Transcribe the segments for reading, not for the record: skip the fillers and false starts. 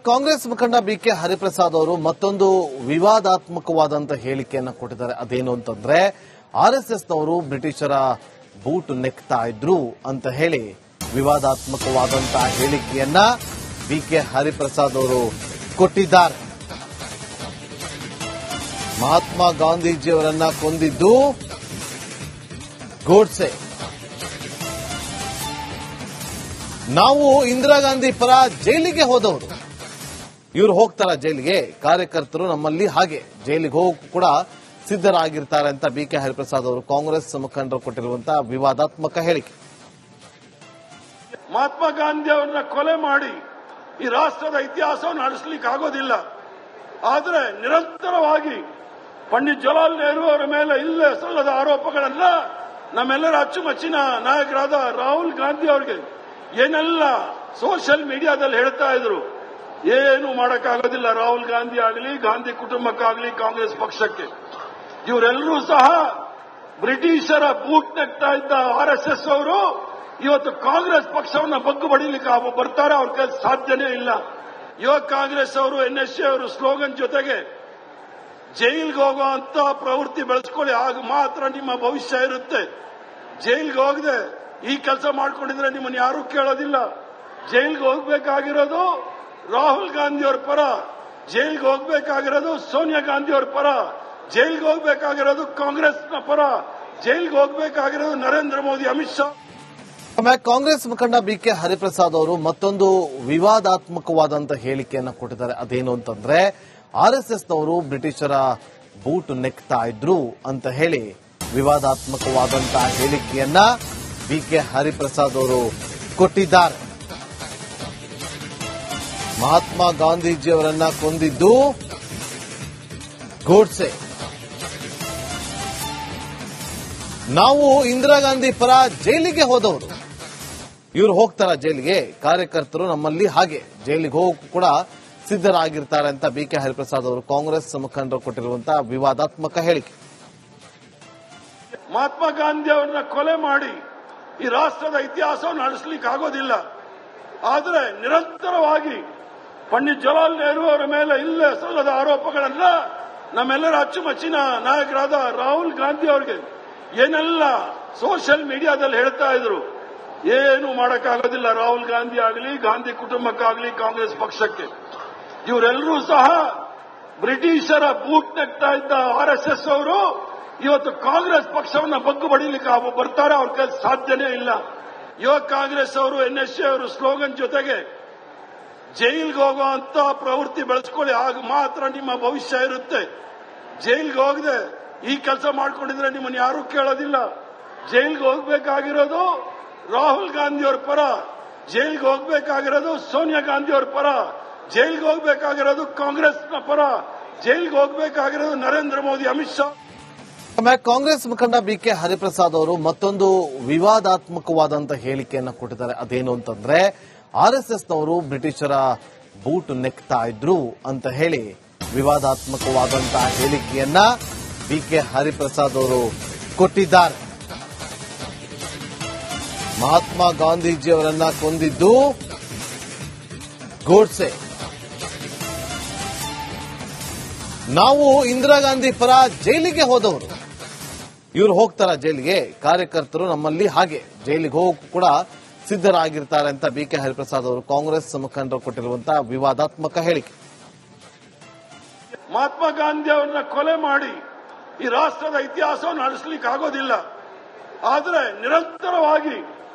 ಕಾಂಗ್ರೆಸ್ ಮುಖಂಡ ಬಿಕೆ ಹರಿಪ್ರಸಾದ್ ಅವರು ಮತ್ತೊಂದು ವಿವಾದಾತ್ಮಕವಾದಂತಹ ಹೇಳಿಕೆಯನ್ನು ಕೊಟ್ಟಿದ್ದಾರೆ. ಅದೇನು ಅಂತಂದ್ರೆ ಆರ್ಎಸ್ಎಸ್ನವರು ಬ್ರಿಟಿಷರ ಬೂಟ್ ನೆಕ್ತಾ ಇದ್ರು ಅಂತ ಹೇಳಿ ವಿವಾದಾತ್ಮಕವಾದಂತಹ ಹೇಳಿಕೆಯನ್ನ ಬಿಕೆ ಹರಿಪ್ರಸಾದ್ ಅವರು ಕೊಟ್ಟಿದ್ದಾರೆ. ಮಹಾತ್ಮ ಗಾಂಧೀಜಿಯವರನ್ನ ಕೊಂದಿದ್ದು ಗೋಡ್ಸೆ. ನಾವು ಇಂದಿರಾ ಗಾಂಧಿ ಪರ ಜೈಲಿಗೆ ಹೋದವರು, ಇವರು ಹೋಗ್ತಾರ ಜೈಲಿಗೆ, ಕಾರ್ಯಕರ್ತರು ನಮ್ಮಲ್ಲಿ ಹಾಗೆ ಜೈಲಿಗೆ ಹೋಗಿ ಕೂಡ ಸಿದ್ಧರಾಗಿರ್ತಾರೆ ಅಂತ ಬಿಕೆ ಹರಿಪ್ರಸಾದ್ ಅವರು ಕಾಂಗ್ರೆಸ್ ಮುಖಂಡರು ಕೊಟ್ಟಿರುವಂತಹ ವಿವಾದಾತ್ಮಕ ಹೇಳಿಕೆ. ಮಹಾತ್ಮ ಗಾಂಧಿ ಅವರನ್ನ ಕೊಲೆ ಮಾಡಿ ಈ ರಾಷ್ಟ್ರದ ಇತಿಹಾಸವನ್ನು ನಡೆಸಲಿಕ್ಕೆ ಆಗೋದಿಲ್ಲ. ಆದರೆ ನಿರಂತರವಾಗಿ ಪಂಡಿತ್ ಜವಾಹರ್ಲಾಲ್ ನೆಹರು ಅವರ ಮೇಲೆ ಇಲ್ಲೇ ಸಲ್ಲದ ಆರೋಪಗಳನ್ನ ನಮ್ಮೆಲ್ಲರ ಅಚ್ಚುಮೆಚ್ಚಿನ ನಾಯಕರಾದ ರಾಹುಲ್ ಗಾಂಧಿ ಅವರಿಗೆ ಏನೆಲ್ಲ ಸೋಷಿಯಲ್ ಮೀಡಿಯಾದಲ್ಲಿ ಹೇಳ್ತಾ ಇದ್ರು, ಏನು ಮಾಡಕ್ಕಾಗೋದಿಲ್ಲ ರಾಹುಲ್ ಗಾಂಧಿ ಆಗಲಿ, ಗಾಂಧಿ ಕುಟುಂಬಕ್ಕಾಗಲಿ, ಕಾಂಗ್ರೆಸ್ ಪಕ್ಷಕ್ಕೆ. ಇವರೆಲ್ಲರೂ ಸಹ ಬ್ರಿಟಿಷರ ಬೂಟ್ ನೆಕ್ತಾ ಇದ್ದ ಆರ್ಎಸ್ಎಸ್ ಅವರು ಇವತ್ತು ಕಾಂಗ್ರೆಸ್ ಪಕ್ಷವನ್ನ ಬಗ್ಗು ಬಡಿಲಿಕ್ಕೆ ಬರ್ತಾರೆ, ಅವ್ರ ಕೈ ಸಾಧ್ಯನೇ ಇಲ್ಲ. ಯುವ ಕಾಂಗ್ರೆಸ್ ಅವರು ಎನ್ಎಸ್ಸಿ ಅವರು ಸ್ಲೋಗನ್ ಜೊತೆಗೆ ಜೈಲ್ಗೆ ಹೋಗುವಂತ ಪ್ರವೃತ್ತಿ ಬೆಳೆಸ್ಕೊಳ್ಳಿ, ಆಗ ಮಾತ್ರ ನಿಮ್ಮ ಭವಿಷ್ಯ ಇರುತ್ತೆ. ಜೈಲ್ಗೆ ಹೋಗದೆ ಈ ಕೆಲಸ ಮಾಡ್ಕೊಂಡಿದ್ರೆ ನಿಮ್ಮನ್ನು ಯಾರೂ ಕೇಳೋದಿಲ್ಲ. ಜೈಲ್ಗೆ ಹೋಗ್ಬೇಕಾಗಿರೋದು ರಾಹುಲ್ ಗಾಂಧಿ ಅವರ ಪರ, ಜೈಲ್ಗೆ ಹೋಗ್ಬೇಕಾಗಿರೋದು ಸೋನಿಯಾ ಗಾಂಧಿ ಅವರ ಪರ, ಜೈಲ್ಗೆ ಹೋಗ್ಬೇಕಾಗಿರೋದು ಕಾಂಗ್ರೆಸ್ನ ಪರ, ಜೈಲ್ಗೆ ಹೋಗ್ಬೇಕಾಗಿರೋದು ನರೇಂದ್ರ ಮೋದಿ, ಅಮಿತ್ ಶಾ. ಕಾಂಗ್ರೆಸ್ ಮುಖಂಡ ಬಿಕೆ ಹರಿಪ್ರಸಾದ್ ಅವರು ಮತ್ತೊಂದು ವಿವಾದಾತ್ಮಕವಾದಂತಹ ಹೇಳಿಕೆಯನ್ನು ಕೊಟ್ಟಿದ್ದಾರೆ. ಅದೇನು ಅಂತಂದ್ರೆ ಆರ್ಎಸ್ಎಸ್ನವರು ಬ್ರಿಟಿಷರ ಬೂಟ್ ನೆಕ್ತಾ ಇದ್ರು ಅಂತ ಹೇಳಿ ವಿವಾದಾತ್ಮಕವಾದಂತಹ ಹೇಳಿಕೆಯನ್ನ ಬಿಕೆ ಹರಿಪ್ರಸಾದ್ ಅವರು ಕೊಟ್ಟಿದ್ದಾರೆ. ಮಹಾತ್ಮ ಗಾಂಧೀಜಿಯವರನ್ನ ಕೊಂದಿದ್ದು ಗೋಡ್ಸೆ. ನಾವು ಇಂದಿರಾ ಗಾಂಧಿ ಪರ ಜೈಲಿಗೆ ಹೋದವರು, ಇವರು ಹೋಗ್ತಾರ ಜೈಲಿಗೆ, ಕಾರ್ಯಕರ್ತರು ನಮ್ಮಲ್ಲಿ ಹಾಗೆ ಜೈಲಿಗೆ ಹೋಗಿ ಕೂಡ ಸಿದ್ಧರಾಗಿರ್ತಾರೆ ಅಂತ ಬಿಕೆ ಹರಿಪ್ರಸಾದ್ ಅವರು ಕಾಂಗ್ರೆಸ್ ಮುಖಂಡರು ಕೊಟ್ಟಿರುವಂತಹ ವಿವಾದಾತ್ಮಕ ಹೇಳಿಕೆ. ಮಹಾತ್ಮ ಗಾಂಧಿ ಅವರನ್ನ ಕೊಲೆ ಮಾಡಿ ಈ ರಾಷ್ಟ್ರದ ಇತಿಹಾಸವನ್ನು ನಡೆಸಲಿಕ್ಕೆ ಆಗೋದಿಲ್ಲ. ಆದರೆ ನಿರಂತರವಾಗಿ ಪಂಡಿತ್ ಜವಾಹರ್ಲಾಲ್ ನೆಹರು ಅವರ ಮೇಲೆ ಇಲ್ಲೇ ಸಲ್ಲದ ಆರೋಪಗಳನ್ನ ನಮ್ಮೆಲ್ಲರ ಅಚ್ಚುಮೆಚ್ಚಿನ ನಾಯಕರಾದ ರಾಹುಲ್ ಗಾಂಧಿ ಅವರಿಗೆ ಏನೆಲ್ಲ ಸೋಷಿಯಲ್ ಮೀಡಿಯಾದಲ್ಲಿ ಹೇಳ್ತಾ ಇದ್ರು, ಏನು ಮಾಡಕ್ಕಾಗೋದಿಲ್ಲ ರಾಹುಲ್ ಗಾಂಧಿ ಆಗಲಿ, ಗಾಂಧಿ ಕುಟುಂಬಕ್ಕಾಗಲಿ, ಕಾಂಗ್ರೆಸ್ ಪಕ್ಷಕ್ಕೆ. ಇವರೆಲ್ಲರೂ ಸಹ ಬ್ರಿಟಿಷರ ಬೂಟ್ ನೆಕ್ತಾ ಇದ್ದ ಆರ್ಎಸ್ಎಸ್ ಅವರು ಇವತ್ತು ಕಾಂಗ್ರೆಸ್ ಪಕ್ಷವನ್ನ ಬಗ್ಗು ಬಡಿಲಿಕ್ಕೆ ಬರ್ತಾರೆ, ಅವ್ರ ಕೈ ಸಾಧ್ಯನೇ ಇಲ್ಲ. ಯುವ ಕಾಂಗ್ರೆಸ್ ಅವರು ಎನ್ಎಸ್ಸಿ ಅವರು ಸ್ಲೋಗನ್ ಜೊತೆಗೆ ಜೈಲ್ಗೆ ಹೋಗುವಂತ ಪ್ರವೃತ್ತಿ ಬೆಳೆಸ್ಕೊಳ್ಳಿ, ಆಗ ಮಾತ್ರ ನಿಮ್ಮ ಭವಿಷ್ಯ ಇರುತ್ತೆ. ಜೈಲ್ಗೆ ಹೋಗದೆ ಈ ಕೆಲಸ ಮಾಡ್ಕೊಂಡಿದ್ರೆ ನಿಮ್ಮನ್ನು ಯಾರೂ ಕೇಳೋದಿಲ್ಲ. ಜೈಲ್ಗೆ ಹೋಗ್ಬೇಕಾಗಿರೋದು ರಾಹುಲ್ ಗಾಂಧಿ ಅವರ ಪರ, ಜೈಲ್ಗೆ ಹೋಗ್ಬೇಕಾಗಿರೋದು ಸೋನಿಯಾ ಗಾಂಧಿ ಅವರ ಪರ, ಜೈಲ್ಗೆ ಹೋಗ್ಬೇಕಾಗಿರೋದು ಕಾಂಗ್ರೆಸ್ನ ಪರ, ಜೈಲ್ಗೆ ಹೋಗ್ಬೇಕಾಗಿರೋದು ನರೇಂದ್ರ ಮೋದಿ, ಅಮಿತ್ ಶಾ. ಕಾಂಗ್ರೆಸ್ ಮುಖಂಡ ಬಿಕೆ ಹರಿಪ್ರಸಾದ್ ಅವರು ಮತ್ತೊಂದು ವಿವಾದಾತ್ಮಕವಾದಂತಹ ಹೇಳಿಕೆಯನ್ನು ಕೊಟ್ಟಿದ್ದಾರೆ. ಅದೇನು ಅಂತಂದ್ರೆ ಆರ್ಎಸ್ಎಸ್ನವರು ಬ್ರಿಟಿಷರ ಬೂಟ್ ನೆಕ್ತಾ ಇದ್ರು ಅಂತ ಹೇಳಿ ವಿವಾದಾತ್ಮಕವಾದಂತಹ ಹೇಳಿಕೆಯನ್ನ ಬಿಕೆ ಹರಿಪ್ರಸಾದ್ ಅವರು ಕೊಟ್ಟಿದ್ದಾರೆ. ಮಹಾತ್ಮ ಗಾಂಧೀಜಿಯವರನ್ನ ಕೊಂದಿದ್ದು ಗೋಡ್ಸೆ. ನಾವು ಇಂದಿರಾ ಗಾಂಧಿ ಪರ ಜೈಲಿಗೆ ಹೋದವರು, ಇವರು ಹೋಗ್ತಾರ ಜೈಲಿಗೆ, ಕಾರ್ಯಕರ್ತರು ನಮ್ಮಲ್ಲಿ ಹಾಗೆ ಜೈಲಿಗೆ ಹೋಗಿ ಕೂಡ ಸಿದ್ಧರಾಗಿರ್ತಾರೆ ಅಂತ ಬಿಕೆ ಹರಿಪ್ರಸಾದ್ ಅವರು ಕಾಂಗ್ರೆಸ್ ಮುಖಂಡರು ಕೊಟ್ಟಿರುವಂತಹ ವಿವಾದಾತ್ಮಕ ಹೇಳಿಕೆ. ಮಹಾತ್ಮ ಗಾಂಧಿ ಅವರನ್ನ ಕೊಲೆ ಮಾಡಿ ಈ ರಾಷ್ಟ್ರದ ಇತಿಹಾಸವನ್ನು ನಡೆಸಲಿಕ್ಕೆ ಆಗೋದಿಲ್ಲ. ಆದರೆ ನಿರಂತರವಾಗಿ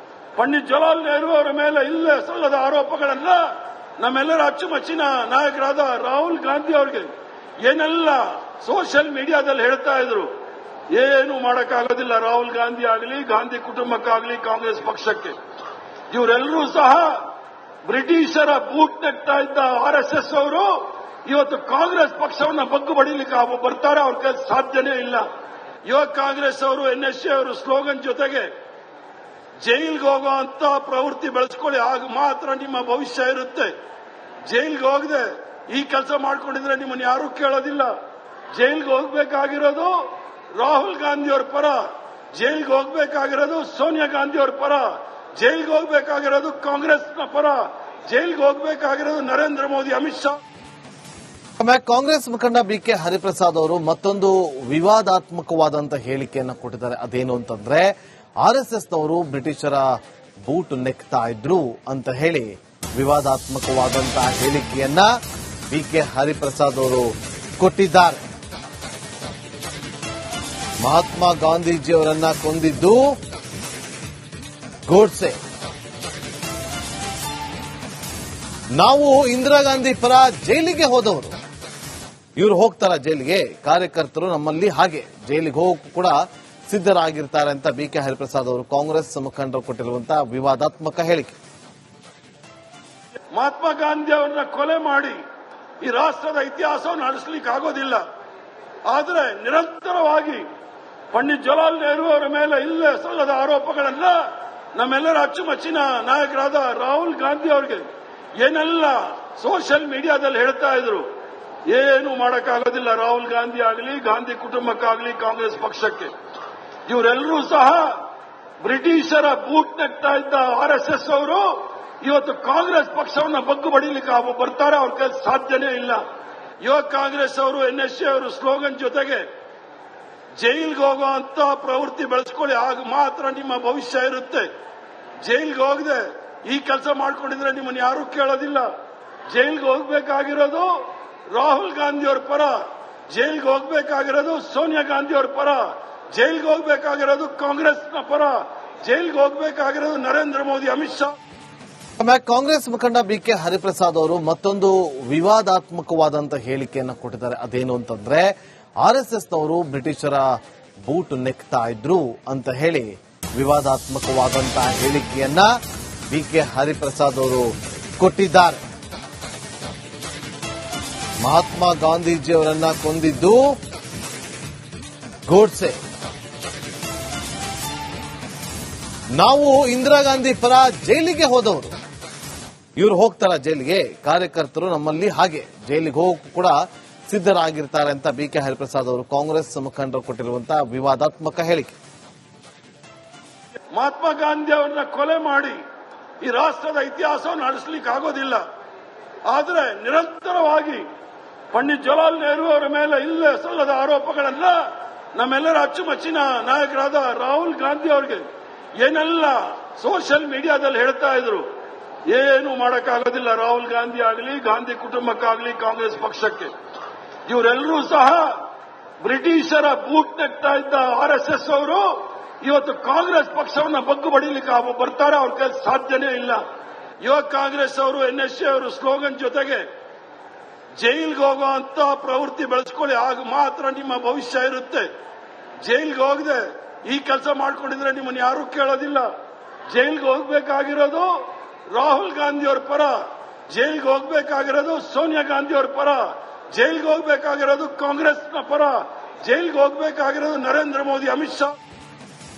ಪಂಡಿತ್ ಜವಾಹರ್ಲಾಲ್ ನೆಹರು ಅವರ ಮೇಲೆ ಇಲ್ಲೇ ಸಲ್ಲದ ಆರೋಪಗಳನ್ನ ನಮ್ಮೆಲ್ಲರ ಅಚ್ಚುಮೆಚ್ಚಿನ ನಾಯಕರಾದ ರಾಹುಲ್ ಗಾಂಧಿ ಅವರಿಗೆ ಏನೆಲ್ಲ ಸೋಷಿಯಲ್ ಮೀಡಿಯಾದಲ್ಲಿ ಹೇಳ್ತಾ ಇದ್ರು, ಏನು ಮಾಡಕ್ಕಾಗೋದಿಲ್ಲ ರಾಹುಲ್ ಗಾಂಧಿ ಆಗಲಿ, ಗಾಂಧಿ ಕುಟುಂಬಕ್ಕಾಗಲಿ, ಕಾಂಗ್ರೆಸ್ ಪಕ್ಷಕ್ಕೆ. ಇವರೆಲ್ಲರೂ ಸಹ ಬ್ರಿಟಿಷರ ಬೂಟ್ ನೆಕ್ತಾ ಇದ್ದ ಆರ್ಎಸ್ಎಸ್ ಅವರು ಇವತ್ತು ಕಾಂಗ್ರೆಸ್ ಪಕ್ಷವನ್ನ ಬಗ್ಗು ಬಡಿಲಿಕ್ಕೆ ಬರ್ತಾರೆ, ಅವ್ರ ಕೈ ಸಾಧ್ಯನೇ ಇಲ್ಲ. ಯುವ ಕಾಂಗ್ರೆಸ್ ಅವರು ಎನ್ಎಸ್ಸಿ ಅವರು ಸ್ಲೋಗನ್ ಜೊತೆಗೆ ಜೈಲ್ಗೆ ಹೋಗುವಂತ ಪ್ರವೃತ್ತಿ ಬೆಳೆಸ್ಕೊಳ್ಳಿ, ಆಗ ಮಾತ್ರ ನಿಮ್ಮ ಭವಿಷ್ಯ ಇರುತ್ತೆ. ಜೈಲ್ಗೆ ಹೋಗದೆ ಈ ಕೆಲಸ ಮಾಡ್ಕೊಂಡಿದ್ರೆ ನಿಮ್ಮನ್ನು ಯಾರೂ ಕೇಳೋದಿಲ್ಲ. ಜೈಲ್ಗೆ ಹೋಗ್ಬೇಕಾಗಿರೋದು ರಾಹುಲ್ ಗಾಂಧಿ ಅವರ ಪರ, ಜೈಲ್ಗೆ ಹೋಗ್ಬೇಕಾಗಿರೋದು ಸೋನಿಯಾ ಗಾಂಧಿ ಅವರ ಪರ, ಜೈಲ್ಗೆ ಹೋಗ್ಬೇಕಾಗಿರೋದು ಕಾಂಗ್ರೆಸ್ನ ಪರ, ಜೈಲಿಗೆ ಹೋಗ್ಬೇಕಾಗಿರೋದು ನರೇಂದ್ರ ಮೋದಿ, ಅಮಿತ್ ಶಾ. ಕಾಂಗ್ರೆಸ್ ಮುಖಂಡ ಬಿಕೆ ಹರಿಪ್ರಸಾದ್ ಅವರು ಮತ್ತೊಂದು ವಿವಾದಾತ್ಮಕವಾದಂತಹ ಹೇಳಿಕೆಯನ್ನು ಕೊಟ್ಟಿದ್ದಾರೆ. ಅದೇನು ಅಂತಂದ್ರೆ ಆರ್ಎಸ್ಎಸ್ನವರು ಬ್ರಿಟಿಷರ ಬೂಟ್ ನೆಕ್ತಾ ಇದ್ರು ಅಂತ ಹೇಳಿ ವಿವಾದಾತ್ಮಕವಾದಂತಹ ಹೇಳಿಕೆಯನ್ನ ಬಿಕೆ ಹರಿಪ್ರಸಾದ್ ಅವರು ಕೊಟ್ಟಿದ್ದಾರೆ. ಮಹಾತ್ಮ ಗಾಂಧೀಜಿಯವರನ್ನ ಕೊಂದಿದ್ದು ಗೋಡ್ಸೆ. ನಾವು ಇಂದಿರಾ ಗಾಂಧಿ ಪರ ಜೈಲಿಗೆ ಹೋದವರು, ಇವರು ಹೋಗ್ತಾರ ಜೈಲಿಗೆ, ಕಾರ್ಯಕರ್ತರು ನಮ್ಮಲ್ಲಿ ಹಾಗೆ ಜೈಲಿಗೆ ಹೋಗಕ್ಕೂ ಕೂಡ ಸಿದ್ಧರಾಗಿರ್ತಾರೆ ಅಂತ ಬಿಕೆ ಹರಿಪ್ರಸಾದ್ ಅವರು ಕಾಂಗ್ರೆಸ್ ಮುಖಂಡರು ಕೊಟ್ಟಿರುವಂತಹ ವಿವಾದಾತ್ಮಕ ಹೇಳಿಕೆ. ಮಹಾತ್ಮ ಗಾಂಧಿ ಅವರನ್ನ ಕೊಲೆ ಮಾಡಿ ಈ ರಾಷ್ಟ್ರದ ಇತಿಹಾಸವನ್ನು ಅಳಿಸ್ಲಿಕ್ಕೆ ಆಗೋದಿಲ್ಲ. ಆದರೆ ನಿರಂತರವಾಗಿ ಪಂಡಿತ್ ಜವಾಹರ್ಲಾಲ್ ನೆಹರು ಅವರ ಮೇಲೆ ಇಲ್ಲೇ ಸಲ್ಲದ ಆರೋಪಗಳನ್ನ ನಮ್ಮೆಲ್ಲರ ಅಚ್ಚುಮೆಚ್ಚಿನ ನಾಯಕರಾದ ರಾಹುಲ್ ಗಾಂಧಿ ಅವರಿಗೆ ಏನೆಲ್ಲ ಸೋಷಿಯಲ್ ಮೀಡಿಯಾದಲ್ಲಿ ಹೇಳ್ತಾ ಇದ್ರು, ಏನು ಮಾಡಕ್ಕಾಗೋದಿಲ್ಲ ರಾಹುಲ್ ಗಾಂಧಿ ಆಗಲಿ, ಗಾಂಧಿ ಕುಟುಂಬಕ್ಕಾಗಲಿ, ಕಾಂಗ್ರೆಸ್ ಪಕ್ಷಕ್ಕೆ. ಇವರೆಲ್ಲರೂ ಸಹ ಬ್ರಿಟಿಷರ ಬೂಟ್ ನೆಕ್ತಾ ಇದ್ದ ಆರ್ಎಸ್ಎಸ್ ಅವರು ಇವತ್ತು ಕಾಂಗ್ರೆಸ್ ಪಕ್ಷವನ್ನ ಬಗ್ಗು ಬಡಿಲಿಕ್ಕೆ ಬರ್ತಾರೆ, ಅವ್ರ ಕೈ ಸಾಧ್ಯನೇ ಇಲ್ಲ. ಯುವ ಕಾಂಗ್ರೆಸ್ ಅವರು ಎನ್ಎಸ್ಸಿ ಅವರು ಸ್ಲೋಗನ್ ಜೊತೆಗೆ ಜೈಲ್ಗೆ ಹೋಗುವಂತ ಪ್ರವೃತ್ತಿ ಬೆಳೆಸ್ಕೊಳ್ಳಿ, ಆಗ ಮಾತ್ರ ನಿಮ್ಮ ಭವಿಷ್ಯ ಇರುತ್ತೆ. ಜೈಲ್ಗೆ ಹೋಗದೆ ಈ ಕೆಲಸ ಮಾಡ್ಕೊಂಡಿದ್ರೆ ನಿಮ್ಮನ್ನು ಯಾರೂ ಕೇಳೋದಿಲ್ಲ. ಜೈಲ್ಗೆ ಹೋಗ್ಬೇಕಾಗಿರೋದು ರಾಹುಲ್ ಗಾಂಧಿ ಅವರ ಪರ, ಜೈಲ್ಗೆ ಹೋಗ್ಬೇಕಾಗಿರೋದು ಸೋನಿಯಾ ಗಾಂಧಿ ಅವರ ಪರ, ಜೈಲ್ಗೆ ಹೋಗ್ಬೇಕಾಗಿರೋದು ಕಾಂಗ್ರೆಸ್ನ ಪರ, ಜೈಲ್ಗೆ ಹೋಗ್ಬೇಕಾಗಿರೋದು ನರೇಂದ್ರ ಮೋದಿ, ಅಮಿತ್ ಶಾ. ಕಾಂಗ್ರೆಸ್ ಮುಖಂಡ ಬಿಕೆ ಹರಿಪ್ರಸಾದ್ ಅವರು ಮತ್ತೊಂದು ವಿವಾದಾತ್ಮಕವಾದಂತಹ ಹೇಳಿಕೆಯನ್ನು ಕೊಟ್ಟಿದ್ದಾರೆ. ಅದೇನು ಅಂತಂದ್ರೆ ಆರ್ಎಸ್ಎಸ್ನವರು ಬ್ರಿಟಿಷರ ಬೂಟ್ ನೆಕ್ತಾ ಇದ್ರು ಅಂತ ಹೇಳಿ ವಿವಾದಾತ್ಮಕವಾದಂತಹ ಹೇಳಿಕೆಯನ್ನ ಬಿಕೆ ಹರಿಪ್ರಸಾದ್ ಅವರು ಕೊಟ್ಟಿದ್ದಾರೆ. ಮಹಾತ್ಮ ಗಾಂಧೀಜಿಯವರನ್ನ ಕೊಂದಿದ್ದು ಗೋಡ್ಸೆ. ನಾವು ಇಂದಿರಾ ಗಾಂಧಿ ಪರ ಜೈಲಿಗೆ ಹೋದವರು, ಇವರು ಹೋಗ್ತಾರ ಜೈಲಿಗೆ, ಕಾರ್ಯಕರ್ತರು ನಮ್ಮಲ್ಲಿ ಹಾಗೆ ಜೈಲಿಗೆ ಹೋಗಕ್ಕೂ ಕೂಡ ಸಿದ್ಧರಾಗಿರ್ತಾರೆ ಅಂತ ಬಿಕೆ ಹರಿಪ್ರಸಾದ್ ಅವರು ಕಾಂಗ್ರೆಸ್ ಮುಖಂಡರು ಕೊಟ್ಟಿರುವಂತಹ ವಿವಾದಾತ್ಮಕ ಹೇಳಿಕೆ. ಮಹಾತ್ಮ ಗಾಂಧಿ ಅವರನ್ನ ಕೊಲೆ ಮಾಡಿ ಈ ರಾಷ್ಟ್ರದ ಇತಿಹಾಸವನ್ನು ಅಳಿಸ್ಲಿಕ್ಕೆ ಆಗೋದಿಲ್ಲ. ಆದರೆ ನಿರಂತರವಾಗಿ ಪಂಡಿತ್ ಜವಾಹರ್ಲಾಲ್ ನೆಹರು ಅವರ ಮೇಲೆ ಇಲ್ಲೇ ಸಲ್ಲದ ಆರೋಪಗಳನ್ನ ನಮ್ಮೆಲ್ಲರ ಅಚ್ಚುಮೆಚ್ಚಿನ ನಾಯಕರಾದ ರಾಹುಲ್ ಗಾಂಧಿ ಅವರಿಗೆ ಏನೆಲ್ಲ ಸೋಷಿಯಲ್ ಮೀಡಿಯಾದಲ್ಲಿ ಹೇಳ್ತಾ ಇದ್ರು, ಏನು ಮಾಡಕ್ಕಾಗೋದಿಲ್ಲ ರಾಹುಲ್ ಗಾಂಧಿ ಆಗಲಿ, ಗಾಂಧಿ ಕುಟುಂಬಕ್ಕಾಗಲಿ, ಕಾಂಗ್ರೆಸ್ ಪಕ್ಷಕ್ಕೆ. ಇವರೆಲ್ಲರೂ ಸಹ ಬ್ರಿಟಿಷರ ಬೂಟ್ ನೆಕ್ತಾ ಇದ್ದ ಆರ್ಎಸ್ಎಸ್ ಅವರು ಇವತ್ತು ಕಾಂಗ್ರೆಸ್ ಪಕ್ಷವನ್ನ ಬಗ್ಗು ಬಡಿಲಿಕ್ಕೆ ಬರ್ತಾರೆ, ಅವ್ರ ಕೈ ಸಾಧ್ಯನೇ ಇಲ್ಲ. ಯುವ ಕಾಂಗ್ರೆಸ್ ಅವರು ಎನ್ಎಸ್ಸಿ ಅವರು ಸ್ಲೋಗನ್ ಜೊತೆಗೆ ಜೈಲ್ಗೆ ಹೋಗುವಂತ ಪ್ರವೃತ್ತಿ ಬೆಳೆಸ್ಕೊಳ್ಳಿ, ಆಗ ಮಾತ್ರ ನಿಮ್ಮ ಭವಿಷ್ಯ ಇರುತ್ತೆ. ಜೈಲ್ಗೆ ಹೋಗದೆ ಈ ಕೆಲಸ ಮಾಡ್ಕೊಂಡಿದ್ರೆ ನಿಮ್ಮನ್ನು ಯಾರೂ ಕೇಳೋದಿಲ್ಲ. ಜೈಲ್ಗೆ ಹೋಗ್ಬೇಕಾಗಿರೋದು ರಾಹುಲ್ ಗಾಂಧಿ ಅವರ ಪರ, ಜೈಲ್ಗೆ ಹೋಗ್ಬೇಕಾಗಿರೋದು ಸೋನಿಯಾ ಗಾಂಧಿ ಅವರ ಪರ, ಜೈಲ್ಗೆ ಹೋಗ್ಬೇಕಾಗಿರೋದು ಕಾಂಗ್ರೆಸ್ನ ಪರ, ಜೈಲ್ಗೆ ಹೋಗ್ಬೇಕಾಗಿರೋದು ನರೇಂದ್ರ ಮೋದಿ, ಅಮಿತ್ ಶಾ.